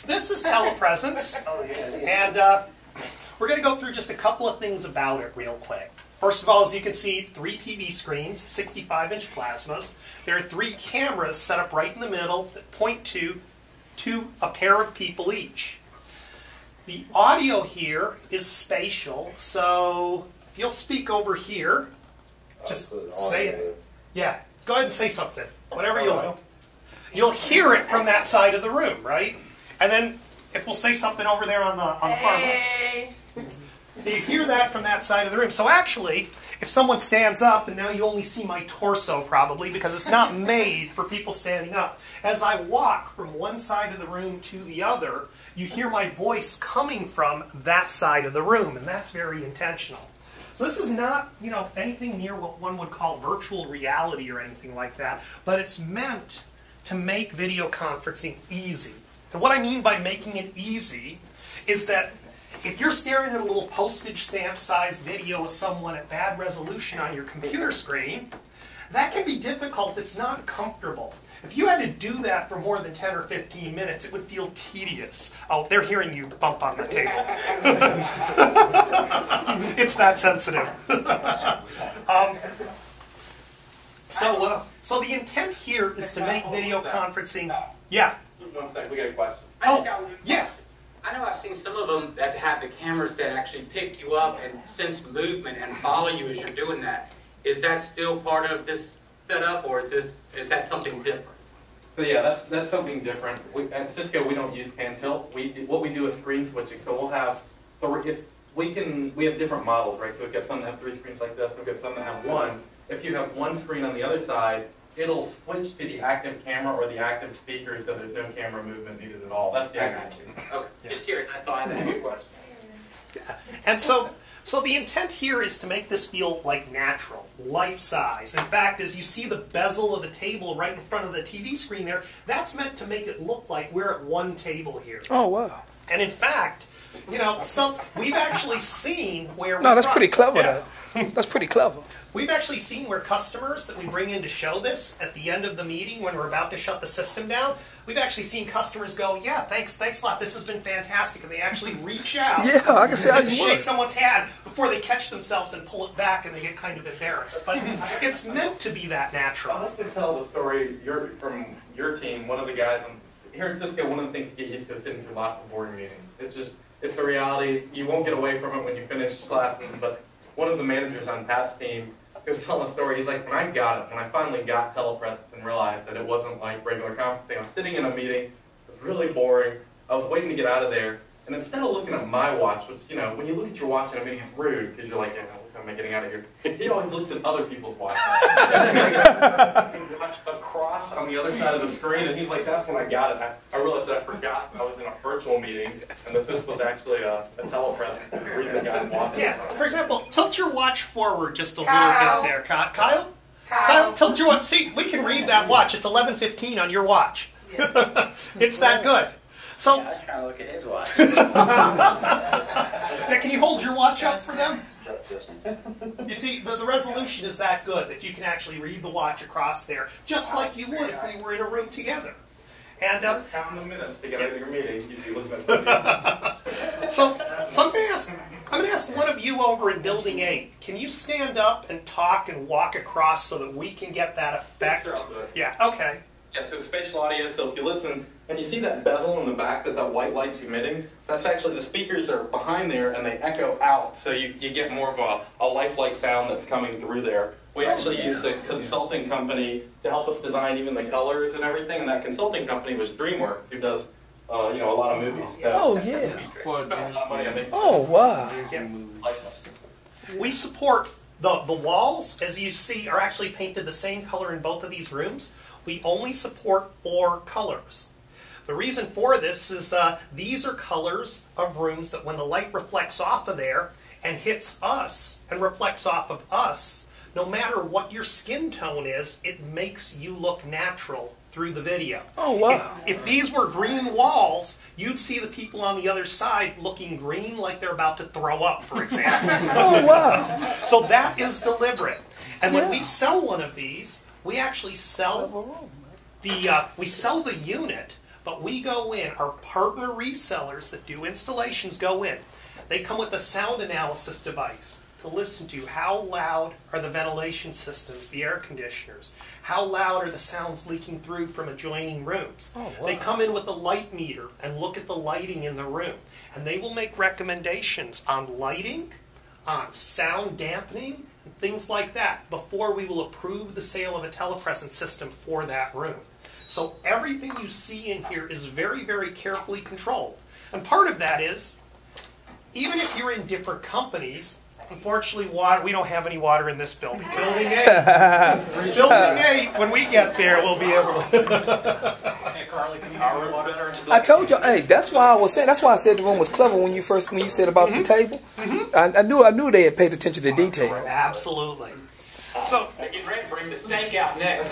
This is TelePresence, and we're going to go through just a couple of things about it real quick. First of all, as you can see, 3 TV screens, 65-inch plasmas. There are 3 cameras set up right in the middle that point to a pair of people each. The audio here is spatial, so if you'll speak over here, just say it. Yeah, go ahead and say something, whatever you like. You'll hear it from that side of the room, right? And then if we'll say something over there on the far left, you hear that from that side of the room. So actually, if someone stands up, and now you only see my torso probably because it's not made for people standing up. As I walk from one side of the room to the other, you hear my voice coming from that side of the room, and that's very intentional. So this is not, anything near what one would call virtual reality or anything like that, but it's meant to make video conferencing easy. And what I mean by making it easy is that if you're staring at a little postage stamp sized video of someone at bad resolution on your computer screen, that can be difficult. It's not comfortable. If you had to do that for more than 10 or 15 minutes, it would feel tedious. Oh, they're hearing you bump on the table. It's that sensitive. So the intent here is to make video conferencing... Yeah? 1 second, we got a question. Oh, yeah. I know I've seen some of them that have the cameras that actually pick you up and sense movement and follow you as you're doing that. Is that still part of this setup, or is that something different? So yeah, that's something different. At Cisco, we don't use pan tilt. What we do is screen switching. So we'll have, we have different models, right? So we've got some that have 3 screens like this. We've got some that have 1. If you have 1 screen on the other side, it'll switch to the active camera or the active speaker, so there's no camera movement needed at all. That's the idea. Okay, just curious. I thought I had a question. Yeah. And so the intent here is to make this feel like natural, life-size. In fact, as you see the bezel of the table right in front of the TV screen there, that's meant to make it look like we're at one table here. Oh, wow. And in fact, we've actually seen where... No, that's pretty clever, though. That's pretty clever. We've actually seen where customers that we bring in to show this at the end of the meeting when we're about to shut the system down, we've actually seen customers go, yeah, thanks a lot, this has been fantastic, and they actually reach out Yeah, I can see how you shake would. someone's hand before they catch themselves and pull it back and they get kind of embarrassed. But it's meant to be that natural. I'd like to tell the story from your team. One of the guys here at Cisco, one of the things to get used to is sitting through lots of board meetings. It's a reality. You won't get away from it when you finish classes, but one of the managers on Pat's team, he was telling a story. He's like, when I finally got TelePresence and realized that it wasn't like regular conferencing, I was sitting in a meeting, it was really boring, I was waiting to get out of there, and instead of looking at my watch, which, when you look at your watch in a meeting, it's rude, because you're like, yeah, am I getting out of here? He always looks at other people's watches. Watch across on the other side of the screen, and he's like, that's when I got it. I realized that I forgot I was in a virtual meeting, and that this was actually a TelePresence, reading the guy's watch. Yeah, for example, tilt your watch forward just a little bit there. Kyle? Kyle, tilt your watch. See, we can read that watch. It's 11:15 on your watch. It's that good. So, I was trying to look at his watch. yeah, can you hold your watch up for them? You see, the resolution is that good that you can actually read the watch across there, just like you would if we were in a room together. And counting the minutes to get out of your meeting, you'd be looking at so I'm going to ask one of you over in Building 8, can you stand up and talk and walk across so that we can get that effect? Sure, I'll do it. Yeah, okay. Yeah, so spatial audio, so if you listen, and you see that bezel in the back that white light's emitting, that's actually the speakers are behind there and they echo out, so you get more of a lifelike sound that's coming through there. We actually used a consulting company to help us design even the colors and everything, and that consulting company was DreamWorks, who does a lot of movies. Oh, yeah. Oh, wow. Yeah. We support the walls, as you see, are actually painted the same color in both of these rooms. We only support 4 colors. The reason for this is these are colors of rooms that when the light reflects off of there and hits us and reflects off of us, no matter what your skin tone is, it makes you look natural through the video. Oh, wow. If these were green walls, you'd see the people on the other side looking green like they're about to throw up, for example. Oh, wow. So that is deliberate. And when we sell one of these, we actually sell the unit, But we go in, our partner resellers that do installations go in. They come with a sound analysis device to listen to how loud are the ventilation systems, the air conditioners, how loud are the sounds leaking through from adjoining rooms. Oh, wow. They come in with a light meter and look at the lighting in the room. And they will make recommendations on lighting, on sound dampening, and things like that before we will approve the sale of a TelePresence system for that room. So everything you see in here is very, very carefully controlled. And part of that is, even if you're in different companies, unfortunately, we don't have any water in this building. Building 8, Building 8, when we get there, we'll be able to. Hey, Carly, can you get water? I told you, hey, that's why I was saying, that's why I said the room was clever when you said about the table. I knew they had paid attention to detail. Absolutely. So, Get ready to bring the steak out next.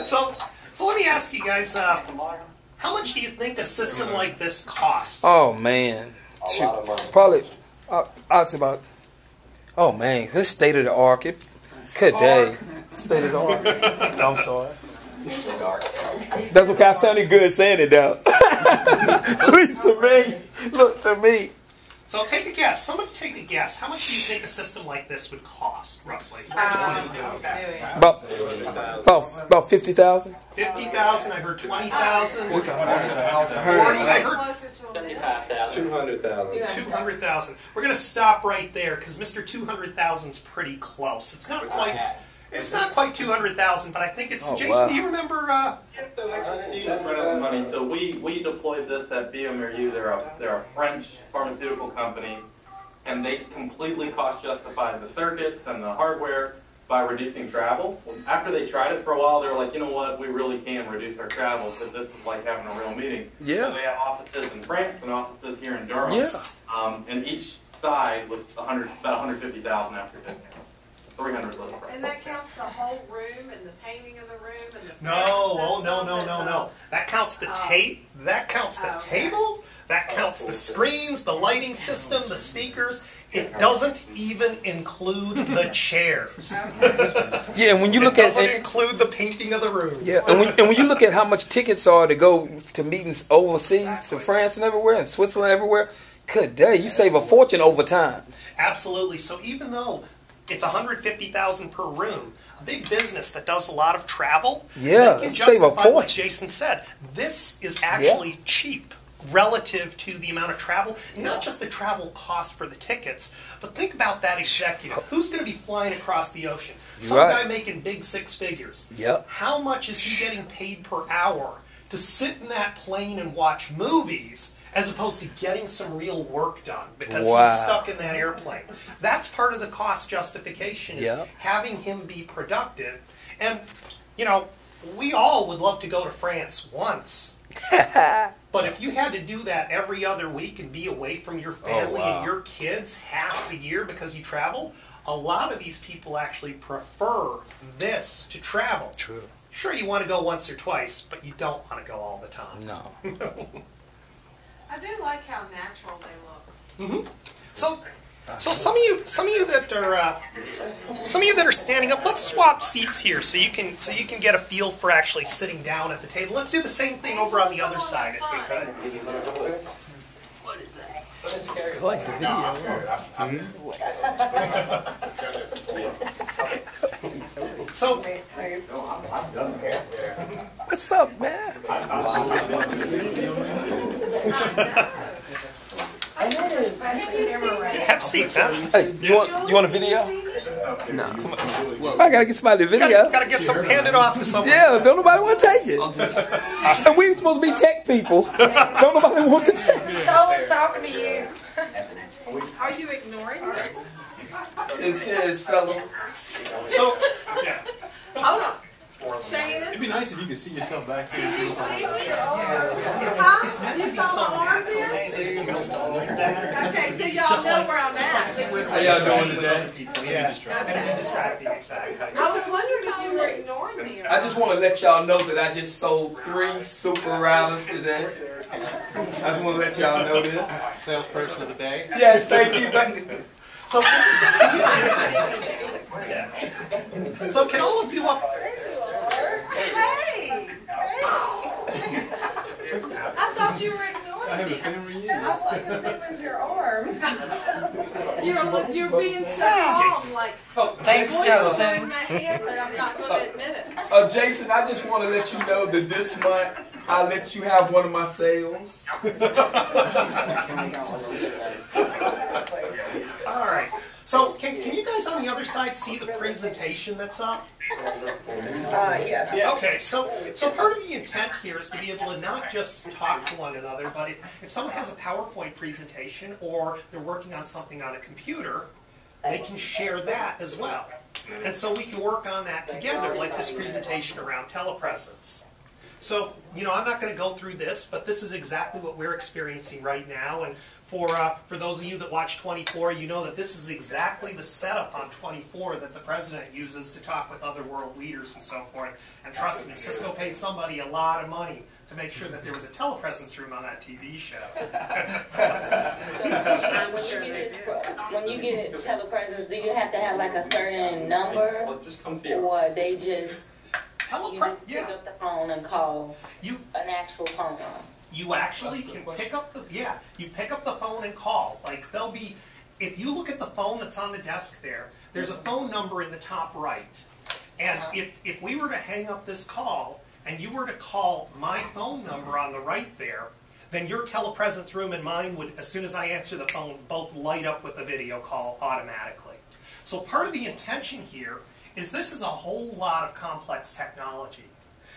so let me ask you guys, how much do you think a system like this costs? Oh man, A lot of money. probably I'd say about. Oh man, this state of the art. Good day. State of the art. I'm sorry. That's what kind of sounded good saying it though. At least to me. Look to me. So take a guess. Somebody take a guess. How much do you think a system like this would cost, roughly? About 50,000. 50,000. I heard 20,000. 40. I heard 200,000. 200,000. We're going to stop right there because Mr. 200,000 is pretty close. It's not quite. It's not quite 200,000, but I think it's. Oh, Jason, wow. do you remember? So actually, Steve is right on the money. So we deployed this at BMRU. They're a French pharmaceutical company, and they completely cost justified the circuits and the hardware by reducing travel. After they tried it for a while, they were like, you know what, we really can reduce our travel because this is like having a real meeting. Yeah. So they have offices in France and offices here in Durham. Yeah. And each side was about 150,000 after discount. 300 list price. And that counts the whole room and the painting of the room and the No. Oh no. That counts the tape. That counts the table. That counts the screens, the lighting system, the speakers. It doesn't even include the chairs. Yeah, and when you look It at doesn't include the painting of the room. yeah, and when you look at how much tickets are to go to meetings overseas, to France and everywhere, and Switzerland everywhere, good day, you save a fortune over time. Absolutely. So even though it's $150,000 per room, a big business that does a lot of travel, Yeah, they can save a justify, like fortune. Jason said, this is actually cheap relative to the amount of travel. Not just the travel cost for the tickets, but think about that executive. Who's going to be flying across the ocean? Some right. guy making big 6 figures. Yep. How much is he getting paid per hour to sit in that plane and watch movies as opposed to getting some real work done because Wow. he's stuck in that airplane? That's part of the cost justification, is Yep. having him be productive. And, you know, we all would love to go to France once. But if you had to do that every other week and be away from your family wow. and your kids half the year because you travel, a lot of these people actually prefer this to travel. True. Sure, you want to go once or twice, but you don't want to go all the time. No. I do like how natural they look. So some of you that are standing up, let's swap seats here so you can get a feel for actually sitting down at the table. Let's do the same thing over on the other side if we could. What is that? I like the video. So What's up, man? have a seat, man. Hey, you want a video? No. I gotta get somebody to video. Gotta get some handed off to someone. Yeah, don't nobody want to take it. And we supposed to be tech people. Don't nobody want to take it. Stover's talking to you. Are you ignoring me? It's fellas. So yeah. Hold on. Shannon, It'd be nice if you could see yourself backstage. can you see me? Huh? You saw my arm then? Okay, so y'all know where I'm at. How y'all doing today? Yeah. Okay. Distracting, exactly. I was wondering if you were ignoring me or I just want to let y'all know that I just sold 3 super routers today. I just want to let y'all know this. Salesperson of the day. Yes, thank you. Thank you. So, so can all of you up? Hey! I thought you were I ignoring have a me. family reunion. I was like, if it was your arm. You're being so calm, like, Thanks, voice is Justin. in my head, but I'm not going to admit it. Jason, I just want to let you know that this month I'll let you have one of my sales. All right. So can you guys on the other side see the presentation that's up? Yes. Okay, so part of the intent here is to be able to not just talk to one another, but if someone has a PowerPoint presentation or they're working on something on a computer, they can share that as well. And so we can work on that together, like this presentation around telepresence. So, I'm not going to go through this, but this is exactly what we're experiencing right now. And for those of you that watch 24, you know that this is exactly the setup on 24 that the president uses to talk with other world leaders and so forth. And trust me, Cisco paid somebody a lot of money to make sure that there was a telepresence room on that TV show. When you get telepresence, do you have to have like a certain number, Well, just come see it. or they just you just pick Yeah. up the phone and call You an actual phone? You actually can pick up you pick up the phone and call. Like they'll be, if you look at the phone that's on the desk there's a phone number in the top right. And if we were to hang up this call and you were to call my phone number on the right there, then your telepresence room and mine would, as soon as I answer the phone, both light up with a video call automatically. So part of the intention here is this is a whole lot of complex technology.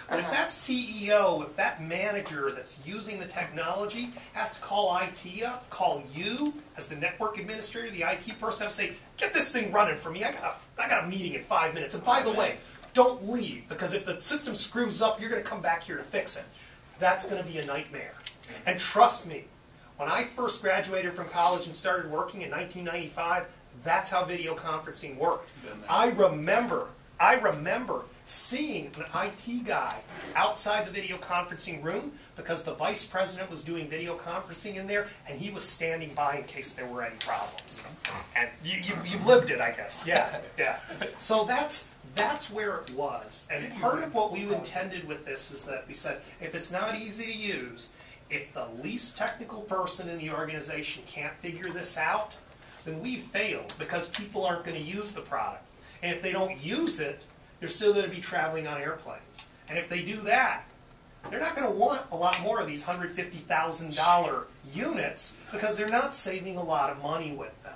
But if that CEO, if that manager that's using the technology has to call IT up, call you as the network administrator, the IT person, and say, get this thing running for me, I got a meeting in 5 minutes. And by the way, don't leave, because if the system screws up, you're going to come back here to fix it. That's going to be a nightmare. And trust me, when I first graduated from college and started working in 1995, that's how video conferencing worked. I remember seeing an IT guy outside the video conferencing room because the vice president was doing video conferencing in there, and he was standing by in case there were any problems. And you've lived it, I guess. Yeah. So that's where it was. And part of what we intended with this is that we said, if it's not easy to use, if the least technical person in the organization can't figure this out, then we've failed, because people aren't going to use the product. And if they don't use it, they're still going to be traveling on airplanes. And if they do that, they're not going to want a lot more of these $150,000 units, because they're not saving a lot of money with them.